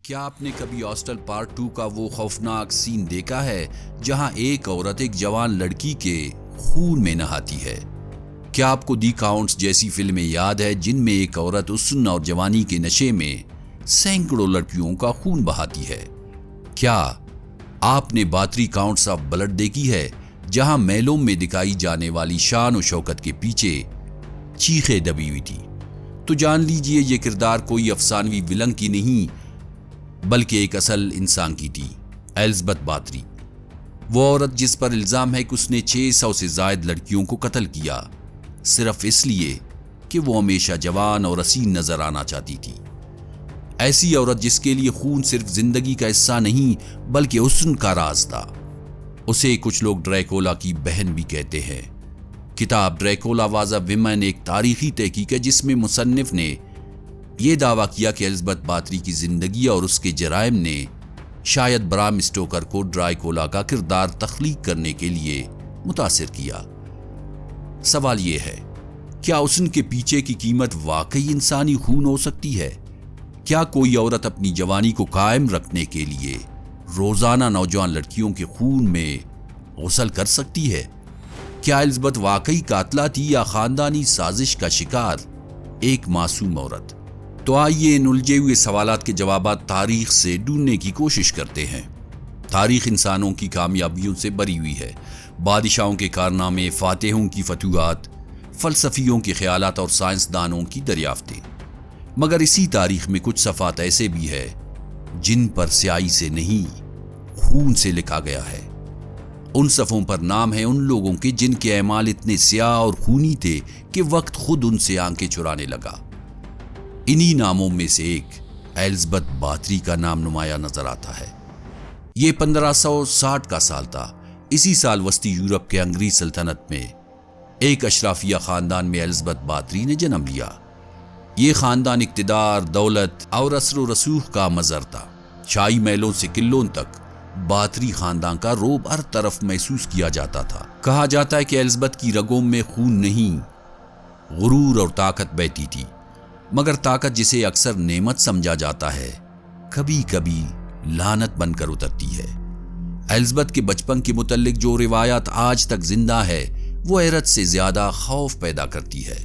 کیا آپ نے کبھی ہاسٹل پارٹ 2 کا وہ خوفناک سین دیکھا ہے جہاں ایک عورت ایک جوان لڑکی کے خون میں نہاتی ہے؟ کیا آپ کو دی کاؤنٹس جیسی فلمیں یاد ہے جن میں ایک عورت حسن اور جوانی کے نشے میں سینکڑوں لڑکیوں کا خون بہاتی ہے؟ کیا آپ نے باتری کاؤنٹس آف بلڈ دیکھی ہے جہاں میلوں میں دکھائی جانے والی شان و شوکت کے پیچھے چیخیں دبی ہوئی تھی؟ تو جان لیجئے یہ کردار کوئی افسانوی ولن کی نہیں بلکہ ایک اصل انسان کی تھی، الزبتھ باتری، وہ عورت جس پر الزام ہے کہ اس نے 600 سے زائد لڑکیوں کو قتل کیا صرف اس لیے کہ وہ ہمیشہ جوان اور حسین نظر آنا چاہتی تھی۔ ایسی عورت جس کے لیے خون صرف زندگی کا حصہ نہیں بلکہ حسن کا راز تھا۔ اسے کچھ لوگ ڈریکولا کی بہن بھی کہتے ہیں۔ کتاب ڈریکولا واز اے ویمن ایک تاریخی تحقیق ہے جس میں مصنف نے یہ دعویٰ کیا کہ الزبتھ باتری کی زندگی اور اس کے جرائم نے شاید برام اسٹوکر کو ڈریکولا کا کردار تخلیق کرنے کے لیے متاثر کیا۔ سوال یہ ہے، کیا حسن کے پیچھے کی قیمت واقعی انسانی خون ہو سکتی ہے؟ کیا کوئی عورت اپنی جوانی کو قائم رکھنے کے لیے روزانہ نوجوان لڑکیوں کے خون میں غسل کر سکتی ہے؟ کیا الزبتھ واقعی قاتلہ تھی یا خاندانی سازش کا شکار ایک معصوم عورت؟ تو آئیے ان الجھے ہوئے سوالات کے جوابات تاریخ سے ڈھونڈنے کی کوشش کرتے ہیں۔ تاریخ انسانوں کی کامیابیوں سے بری ہوئی ہے، بادشاہوں کے کارنامے، فاتحوں کی فتوحات، فلسفیوں کے خیالات اور سائنسدانوں کی دریافتیں، مگر اسی تاریخ میں کچھ صفحات ایسے بھی ہیں جن پر سیاہی سے نہیں خون سے لکھا گیا ہے۔ ان صفحوں پر نام ہیں ان لوگوں کے جن کے اعمال اتنے سیاہ اور خونی تھے کہ وقت خود ان سے آنکھیں چرانے لگا۔ انہی ناموں میں سے ایک الزبتھ باتری کا نام نمایاں نظر آتا ہے۔ یہ 1560 کا سال تھا۔ اسی سال وسطی یورپ کے انگریز سلطنت میں ایک اشرافیہ خاندان میں الزبتھ باتری نے جنم لیا۔ یہ خاندان اقتدار، دولت اور اثر و رسوخ کا مظہر تھا۔ شاہی محلوں سے قلعوں تک باتری خاندان کا رعب ہر طرف محسوس کیا جاتا تھا۔ کہا جاتا ہے کہ الزبتھ کی رگوں میں خون نہیں، غرور اور طاقت بہتی تھی، مگر طاقت جسے اکثر نعمت سمجھا جاتا ہے کبھی کبھی لعنت بن کر اترتی ہے۔ الزبتھ کے بچپن کے متعلق جو روایات آج تک زندہ ہے وہ حیرت سے زیادہ خوف پیدا کرتی ہے۔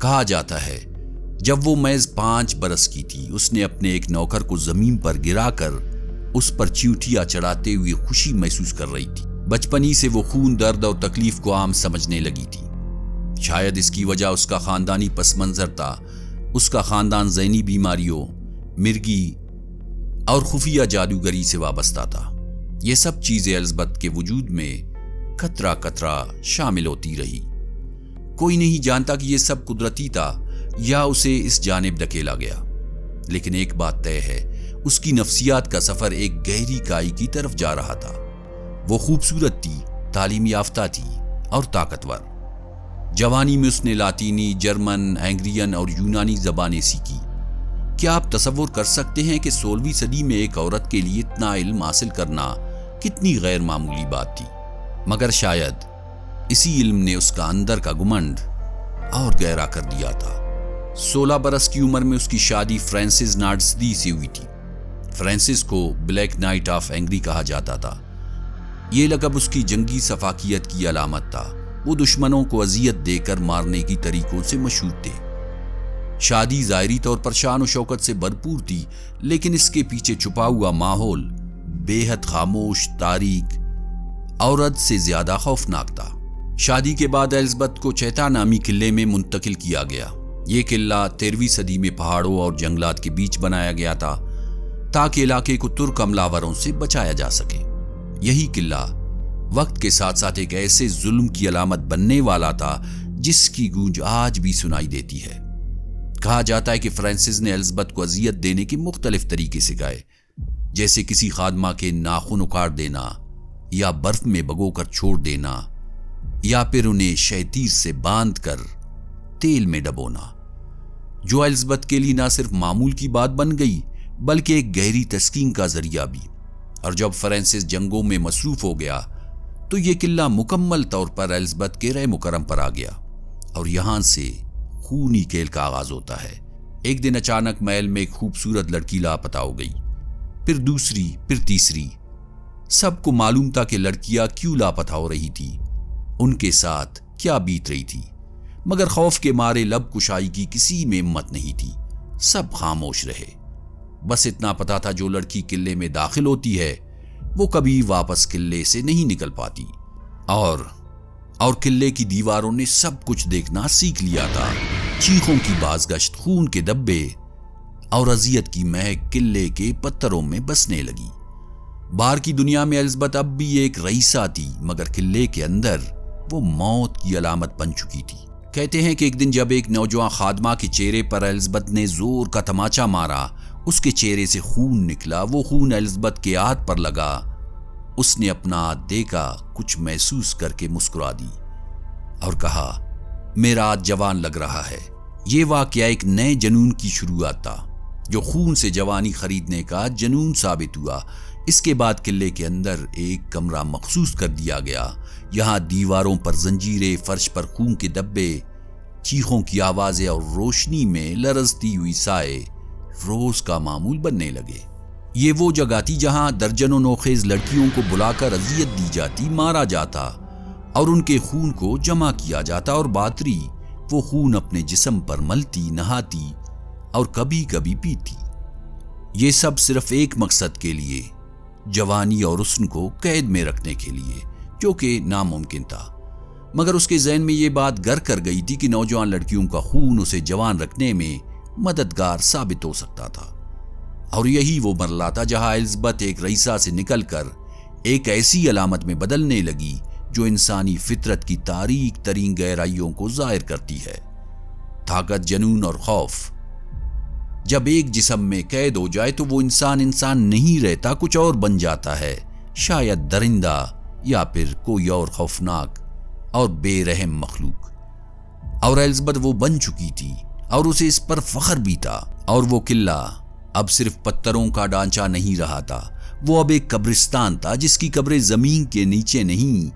کہا جاتا ہے جب وہ محض 5 برس کی تھی اس نے اپنے ایک نوکر کو زمین پر گرا کر اس پر چیوٹیاں چڑھاتے ہوئے خوشی محسوس کر رہی تھی۔ بچپن ہی سے وہ خون، درد اور تکلیف کو عام سمجھنے لگی تھی۔ شاید اس کی وجہ اس کا خاندانی پس منظر تھا۔ اس کا خاندان ذہنی بیماریوں، مرگی اور خفیہ جادوگری سے وابستہ تھا۔ یہ سب چیزیں الزبتھ کے وجود میں قطرہ قطرہ شامل ہوتی رہی۔ کوئی نہیں جانتا کہ یہ سب قدرتی تھا یا اسے اس جانب دھکیلا گیا، لیکن ایک بات طے ہے، اس کی نفسیات کا سفر ایک گہری کائی کی طرف جا رہا تھا۔ وہ خوبصورت تھی، تعلیم یافتہ تھی اور طاقتور۔ جوانی میں اس نے لاطینی، جرمن، ہنگرین اور یونانی زبانیں سیکھی۔ کیا آپ تصور کر سکتے ہیں کہ 16ویں صدی میں ایک عورت کے لیے اتنا علم حاصل کرنا کتنی غیر معمولی بات تھی؟ مگر شاید اسی علم نے اس کا اندر کا گھمنڈ اور گہرا کر دیا تھا۔ 16 برس کی عمر میں اس کی شادی فرانسس نارڈسڈی سے ہوئی تھی۔ فرانسس کو بلیک نائٹ آف ہنگری کہا جاتا تھا۔ یہ لقب اس کی جنگی سفاکیت کی علامت تھا۔ وہ دشمنوں کو اذیت دے کر مارنے کی طریقوں سے مشہور تھے۔ شادی ظاہری طور پر شان و شوکت سے بھرپور تھی، لیکن اس کے پیچھے چھپا ہوا ماحول بے حد خاموش، تاریک اور حد سے زیادہ خوفناک تھا۔ شادی کے بعد الزبتھ کو چیتا نامی قلعے میں منتقل کیا گیا۔ یہ قلعہ 13ویں صدی میں پہاڑوں اور جنگلات کے بیچ بنایا گیا تھا تاکہ علاقے کو ترک حملہ آوروں سے بچایا جا سکے۔ یہی قلعہ وقت کے ساتھ ساتھ ایک ایسے ظلم کی علامت بننے والا تھا جس کی گونج آج بھی سنائی دیتی ہے۔ کہا جاتا ہے کہ فرانسس نے الزبتھ کو اذیت دینے کے مختلف طریقے سکھائے، جیسے کسی خادمہ کے ناخن اکھاڑ دینا یا برف میں بھگو کر چھوڑ دینا یا پھر انہیں شہتیر سے باندھ کر تیل میں ڈبونا، جو الزبتھ کے لیے نہ صرف معمول کی بات بن گئی بلکہ ایک گہری تسکین کا ذریعہ بھی۔ اور جب فرانسس جنگوں میں مصروف ہو گیا تو یہ قلعہ مکمل طور پر الزبتھ کے رحم و کرم پر آ گیا اور یہاں سے خونی کھیل کا آغاز ہوتا ہے۔ ایک دن اچانک محل میں ایک خوبصورت لڑکی لاپتہ ہو گئی، پھر دوسری، پھر تیسری۔ سب کو معلوم تھا کہ لڑکیاں کیوں لاپتہ ہو رہی تھی، ان کے ساتھ کیا بیت رہی تھی، مگر خوف کے مارے لب کشائی کی کسی میں ہمت نہیں تھی۔ سب خاموش رہے۔ بس اتنا پتا تھا جو لڑکی قلعے میں داخل ہوتی ہے وہ کبھی واپس قلعے سے نہیں نکل پاتی، اور قلعے کی دیواروں نے سب کچھ دیکھنا سیکھ لیا تھا۔ چیخوں کی بازگشت، خون کے دبے اور اذیت کی مہک قلعے کے پتھروں میں بسنے لگی۔ باہر کی دنیا میں الزبتھ اب بھی ایک رئیسہ تھی، مگر قلعے کے اندر وہ موت کی علامت بن چکی تھی۔ کہتے ہیں کہ ایک دن جب ایک نوجوان خادمہ کے چہرے پر الزبتھ نے زور کا تماچا مارا، اس کے چہرے سے خون نکلا۔ وہ خون الزبتھ کے ہاتھ پر لگا۔ اس نے اپنا ہاتھ دیکھا، کچھ محسوس کر کے مسکرا دی اور کہا، میرا ہاتھ جوان لگ رہا ہے۔ یہ واقعہ ایک نئے جنون کی شروعات تھا، جو خون سے جوانی خریدنے کا جنون ثابت ہوا۔ اس کے بعد قلعے کے اندر ایک کمرہ مخصوص کر دیا گیا۔ یہاں دیواروں پر زنجیریں، فرش پر خون کے دبے، چیخوں کی آوازیں اور روشنی میں لرزتی ہوئی سائے روز کا معمول بننے لگے۔ یہ وہ جگہ تھی جہاں درجنوں نوخیز لڑکیوں کو بلا کر اذیت دی جاتی، مارا جاتا اور ان کے خون کو جمع کیا جاتا، اور باتری وہ خون اپنے جسم پر ملتی، نہاتی اور کبھی کبھی پیتی۔ یہ سب صرف ایک مقصد کے لیے، جوانی اور حسن کو قید میں رکھنے کے لیے، جو کہ ناممکن تھا۔ مگر اس کے ذہن میں یہ بات گر کر گئی تھی کہ نوجوان لڑکیوں کا خون اسے جوان رکھنے میں مددگار ثابت ہو سکتا تھا، اور یہی وہ مرحلہ تھا جہاں الزبتھ ایک رئیسہ سے نکل کر ایک ایسی علامت میں بدلنے لگی جو انسانی فطرت کی تاریک ترین گہرائیوں کو ظاہر کرتی ہے۔ طاقت، جنون اور خوف جب ایک جسم میں قید ہو جائے تو وہ انسان نہیں رہتا، کچھ اور بن جاتا ہے، شاید درندہ یا پھر کوئی اور خوفناک اور بے رحم مخلوق۔ اور الزبتھ وہ بن چکی تھی، اور اسے اس پر فخر بھی تھا۔ اور وہ قلعہ اب صرف پتھروں کا ڈھانچہ نہیں رہا تھا، وہ اب ایک قبرستان تھا جس کی قبریں زمین کے نیچے نہیں،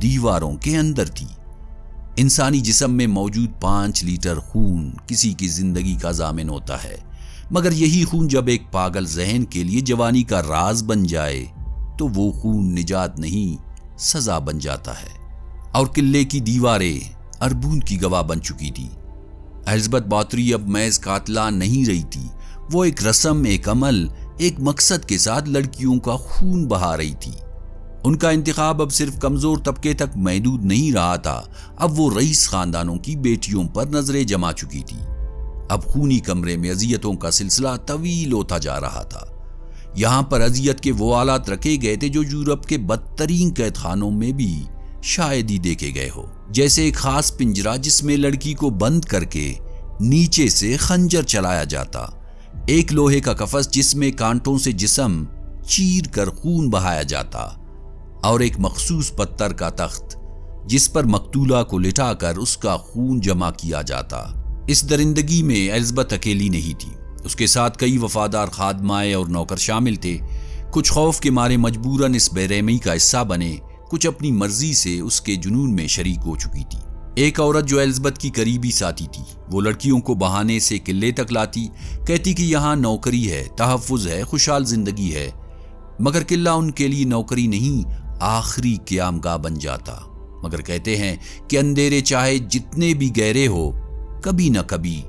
دیواروں کے اندر تھی۔ انسانی جسم میں موجود 5 لیٹر خون کسی کی زندگی کا ضامن ہوتا ہے، مگر یہی خون جب ایک پاگل ذہن کے لیے جوانی کا راز بن جائے تو وہ خون نجات نہیں، سزا بن جاتا ہے۔ اور قلعے کی دیواریں اربون کی گواہ بن چکی تھی۔ الزبتھ باتری اب محض قاتلہ نہیں رہی تھی، وہ ایک رسم، ایک عمل، ایک مقصد کے ساتھ لڑکیوں کا خون بہا رہی تھی۔ ان کا انتخاب اب صرف کمزور طبقے تک محدود نہیں رہا تھا، اب وہ رئیس خاندانوں کی بیٹیوں پر نظریں جما چکی تھی۔ اب خونی کمرے میں اذیتوں کا سلسلہ طویل ہوتا جا رہا تھا۔ یہاں پر اذیت کے وہ آلات رکھے گئے تھے جو یورپ کے بدترین قید خانوں میں بھی شاید ہی دیکھے گئے ہو، جیسے ایک خاص پنجرہ جس میں لڑکی کو بند کر کے نیچے سے خنجر چلایا جاتا، ایک لوہے کا قفس جس میں کانٹوں سے جسم چیر کر خون بہایا جاتا، اور ایک مخصوص پتھر کا تخت جس پر مقتولہ کو لٹا کر اس کا خون جمع کیا جاتا۔ اس درندگی میں الزبتھ اکیلی نہیں تھی، اس کے ساتھ کئی وفادار خادمائیں اور نوکر شامل تھے۔ کچھ خوف کے مارے مجبوراً اس بے رحمی کا حصہ بنے، کچھ اپنی مرضی سے اس کے جنون میں شریک ہو چکی تھی۔ ایک عورت جو الزبتھ کی قریبی ساتھی تھی، وہ لڑکیوں کو بہانے سے قلعے تک لاتی، کہتی کہ یہاں نوکری ہے، تحفظ ہے، خوشحال زندگی ہے، مگر قلعہ ان کے لیے نوکری نہیں، آخری قیام گاہ بن جاتا۔ مگر کہتے ہیں کہ اندھیرے چاہے جتنے بھی گہرے ہو، کبھی نہ کبھی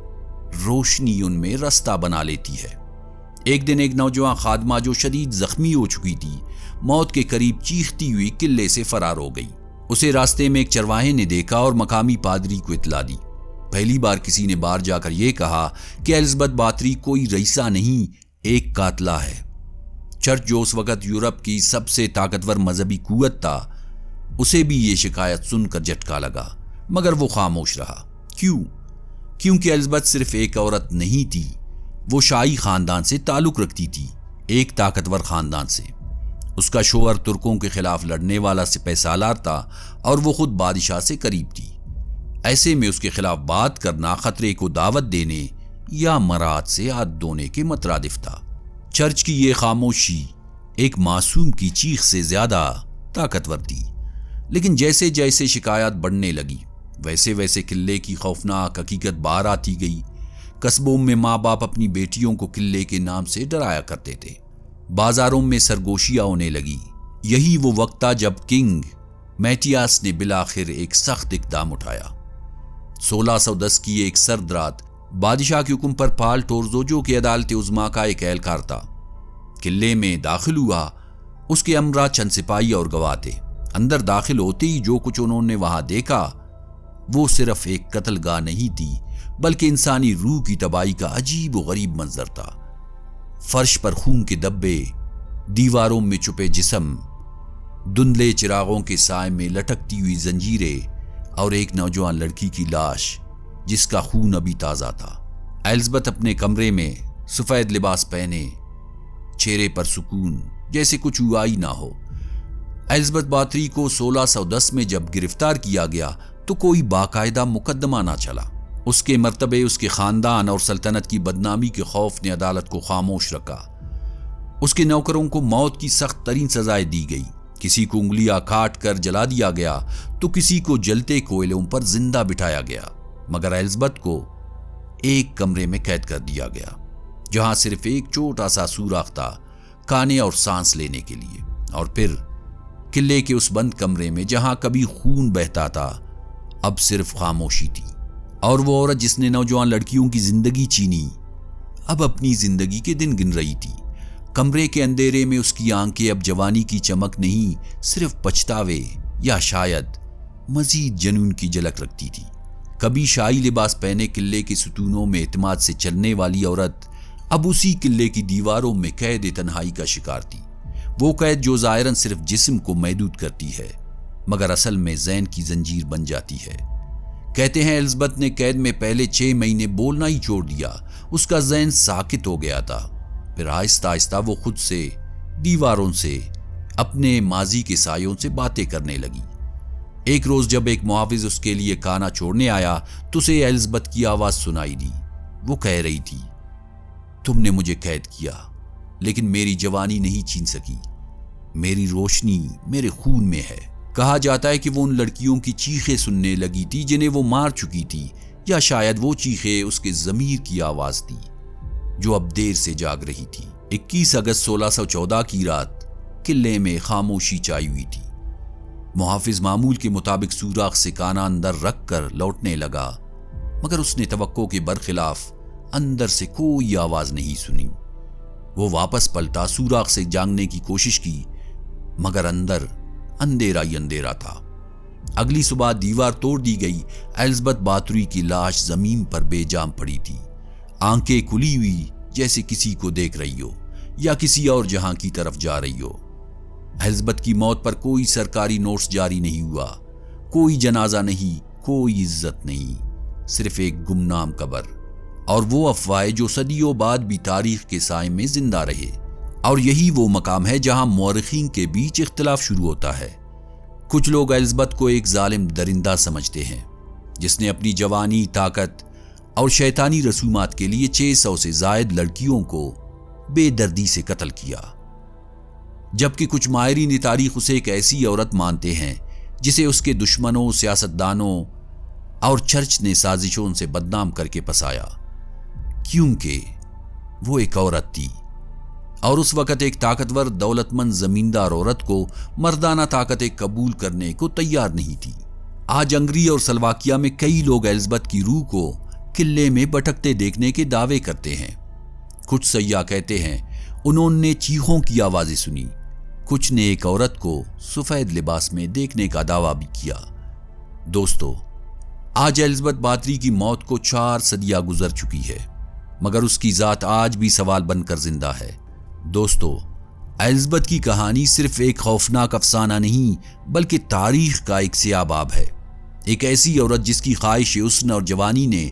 روشنی ان میں رستہ بنا لیتی ہے۔ ایک دن ایک نوجوان خادمہ جو شدید زخمی ہو چکی تھی، موت کے قریب چیختی ہوئی قلعے سے فرار ہو گئی۔ اسے راستے میں ایک چرواہے نے دیکھا اور مقامی پادری کو اطلاع دی۔ پہلی بار کسی نے باہر جا کر یہ کہا کہ الزبتھ باتری کوئی رئیسہ نہیں، ایک قاتلہ ہے۔ چرچ جو اس وقت یورپ کی سب سے طاقتور مذہبی قوت تھا، اسے بھی یہ شکایت سن کر جھٹکا لگا، مگر وہ خاموش رہا۔ کیونکہ الزبتھ صرف ایک عورت نہیں تھی، وہ شاہی خاندان سے تعلق رکھتی تھی، ایک طاقتور خاندان سے۔ اس کا شوہر ترکوں کے خلاف لڑنے والا سپہ سالار تھا اور وہ خود بادشاہ سے قریب تھی۔ ایسے میں اس کے خلاف بات کرنا خطرے کو دعوت دینے یا مراد سے ہاتھ دھونے کے مترادف تھا۔ چرچ کی یہ خاموشی ایک معصوم کی چیخ سے زیادہ طاقتور تھی، لیکن جیسے جیسے شکایات بڑھنے لگی، ویسے ویسے قلعے کی خوفناک حقیقت باہر آتی گئی۔ قصبوں میں ماں باپ اپنی بیٹیوں کو قلعے کے نام سے ڈرایا کرتے تھے۔ بازاروں میں سرگوشیاں ہونے لگی۔ یہی وہ وقت تھا جب کنگ میٹیاس نے بالآخر ایک سخت اقدام اٹھایا۔ 1610 کی ایک سرد رات بادشاہ کے حکم پر پال ٹورزو، جو کہ عدالت عظمیٰ کا ایک اہلکار تھا، قلعے میں داخل ہوا۔ اس کے ہمراہ چند سپاہی اور گواہ تھے۔ اندر داخل ہوتے ہی جو کچھ انہوں نے وہاں دیکھا وہ صرف ایک قتل گاہ نہیں تھی، بلکہ انسانی روح کی تباہی کا عجیب و غریب منظر تھا۔ فرش پر خون کے دبے، دیواروں میں چھپے جسم، دھندلے چراغوں کے سائے میں لٹکتی ہوئی زنجیریں، اور ایک نوجوان لڑکی کی لاش جس کا خون ابھی تازہ تھا۔ ایلزبتھ اپنے کمرے میں سفید لباس پہنے، چہرے پر سکون، جیسے کچھ ہوا ہی نہ ہو۔ ایلزبتھ باتری کو 1610 میں جب گرفتار کیا گیا تو کوئی باقاعدہ مقدمہ نہ چلا۔ اس کے مرتبے، اس کے خاندان اور سلطنت کی بدنامی کے خوف نے عدالت کو خاموش رکھا۔ اس کے نوکروں کو موت کی سخت ترین سزائیں دی گئی۔ کسی کو انگلیاں کاٹ کر جلا دیا گیا تو کسی کو جلتے کوئلوں پر زندہ بٹھایا گیا، مگر ایلزبتھ کو ایک کمرے میں قید کر دیا گیا، جہاں صرف ایک چھوٹا سا سوراخ تھا کھانے اور سانس لینے کے لیے۔ اور پھر قلعے کے اس بند کمرے میں جہاں کبھی خون بہتا تھا، اب صرف خاموشی تھی۔ اور وہ عورت جس نے نوجوان لڑکیوں کی زندگی چینی، اب اپنی زندگی کے دن گن رہی تھی۔ کمرے کے اندھیرے میں اس کی آنکھیں اب جوانی کی چمک نہیں، صرف پچھتاوے یا شاید مزید جنون کی جھلک رکھتی تھی۔ کبھی شاہی لباس پہنے قلعے کے ستونوں میں اعتماد سے چلنے والی عورت اب اسی قلعے کی دیواروں میں قید تنہائی کا شکار تھی۔ وہ قید جو ظاہراً صرف جسم کو محدود کرتی ہے، مگر اصل میں ذہن کی زنجیر بن جاتی ہے۔ کہتے ہیں ایلزبتھ نے قید میں پہلے 6 مہینے بولنا ہی چھوڑ دیا۔ اس کا ذہن ساکت ہو گیا تھا۔ پھر آہستہ آہستہ وہ خود سے، دیواروں سے، اپنے ماضی کے سایوں سے باتیں کرنے لگی۔ ایک روز جب ایک محافظ اس کے لیے کھانا چھوڑنے آیا تو اسے ایلزبتھ کی آواز سنائی دی۔ وہ کہہ رہی تھی، تم نے مجھے قید کیا، لیکن میری جوانی نہیں چھین سکی۔ میری روشنی میرے خون میں ہے۔ کہا جاتا ہے کہ وہ ان لڑکیوں کی چیخیں سننے لگی تھی جنہیں وہ مار چکی تھی، یا شاید وہ چیخیں اس کے ضمیر کی آواز تھی جو اب دیر سے جاگ رہی تھی۔ 21 اگست 1614 کی رات قلعے میں خاموشی چھائی ہوئی تھی۔ محافظ معمول کے مطابق سوراخ سے کانا اندر رکھ کر لوٹنے لگا، مگر اس نے توقع کے برخلاف اندر سے کوئی آواز نہیں سنی۔ وہ واپس پلٹا، سوراخ سے جاننے کی کوشش کی، مگر اندر اندھیرا ہی اندھیرا تھا۔ اگلی صبح دیوار توڑ دی گئی۔ ایلزبتھ باتری کی لاش زمین پر بے جان پڑی تھی، آنکھیں کھلی ہوئی جیسے کسی کو دیکھ رہی ہو یا کسی اور جہاں کی طرف جا رہی ہو۔ ایلزبتھ کی موت پر کوئی سرکاری نوٹس جاری نہیں ہوا، کوئی جنازہ نہیں، کوئی عزت نہیں، صرف ایک گمنام قبر اور وہ افواہیں جو صدیوں بعد بھی تاریخ کے سائے میں زندہ رہے۔ اور یہی وہ مقام ہے جہاں مورخین کے بیچ اختلاف شروع ہوتا ہے۔ کچھ لوگ ایلزبتھ کو ایک ظالم درندہ سمجھتے ہیں جس نے اپنی جوانی، طاقت اور شیطانی رسومات کے لیے 600 سے زائد لڑکیوں کو بے دردی سے قتل کیا، جبکہ کچھ ماہرین تاریخ اسے ایک ایسی عورت مانتے ہیں جسے اس کے دشمنوں، سیاستدانوں اور چرچ نے سازشوں سے بدنام کر کے پسایا، کیونکہ وہ ایک عورت تھی اور اس وقت ایک طاقتور، دولت مند زمیندار عورت کو مردانہ طاقتیں قبول کرنے کو تیار نہیں تھی۔ آج ہنگری اور سلواکیا میں کئی لوگ ایلزبتھ کی روح کو قلعے میں بھٹکتے دیکھنے کے دعوے کرتے ہیں۔ کچھ سیاح کہتے ہیں انہوں نے چیخوں کی آوازیں سنی، کچھ نے ایک عورت کو سفید لباس میں دیکھنے کا دعویٰ بھی کیا۔ دوستو، آج ایلزبتھ باتری کی موت کو 4 صدیاں گزر چکی ہے، مگر اس کی ذات آج بھی سوال بن کر زندہ ہے۔ دوستو، ایلزبتھ کی کہانی صرف ایک خوفناک افسانہ نہیں، بلکہ تاریخ کا ایک سیاہ باب ہے۔ ایک ایسی عورت جس کی خواہش حسن اور جوانی نے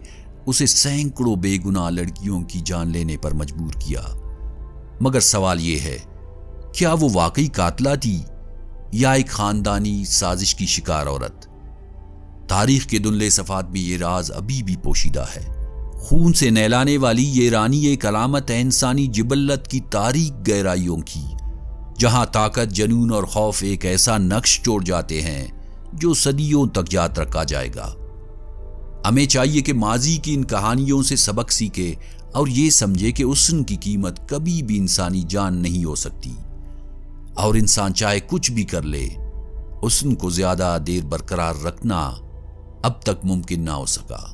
اسے سینکڑوں بے گناہ لڑکیوں کی جان لینے پر مجبور کیا۔ مگر سوال یہ ہے، کیا وہ واقعی قاتلہ تھی یا ایک خاندانی سازش کی شکار عورت؟ تاریخ کے دھندلے صفحات میں یہ راز ابھی بھی پوشیدہ ہے۔ خون سے نہلانے والی یہ رانی ایک علامت ہے انسانی جبلت کی تاریک گہرائیوں کی، جہاں طاقت، جنون اور خوف ایک ایسا نقش چھوڑ جاتے ہیں جو صدیوں تک یاد رکھا جائے گا۔ ہمیں چاہیے کہ ماضی کی ان کہانیوں سے سبق سیکھے اور یہ سمجھے کہ حسن کی قیمت کبھی بھی انسانی جان نہیں ہو سکتی، اور انسان چاہے کچھ بھی کر لے، حسن کو زیادہ دیر برقرار رکھنا اب تک ممکن نہ ہو سکا۔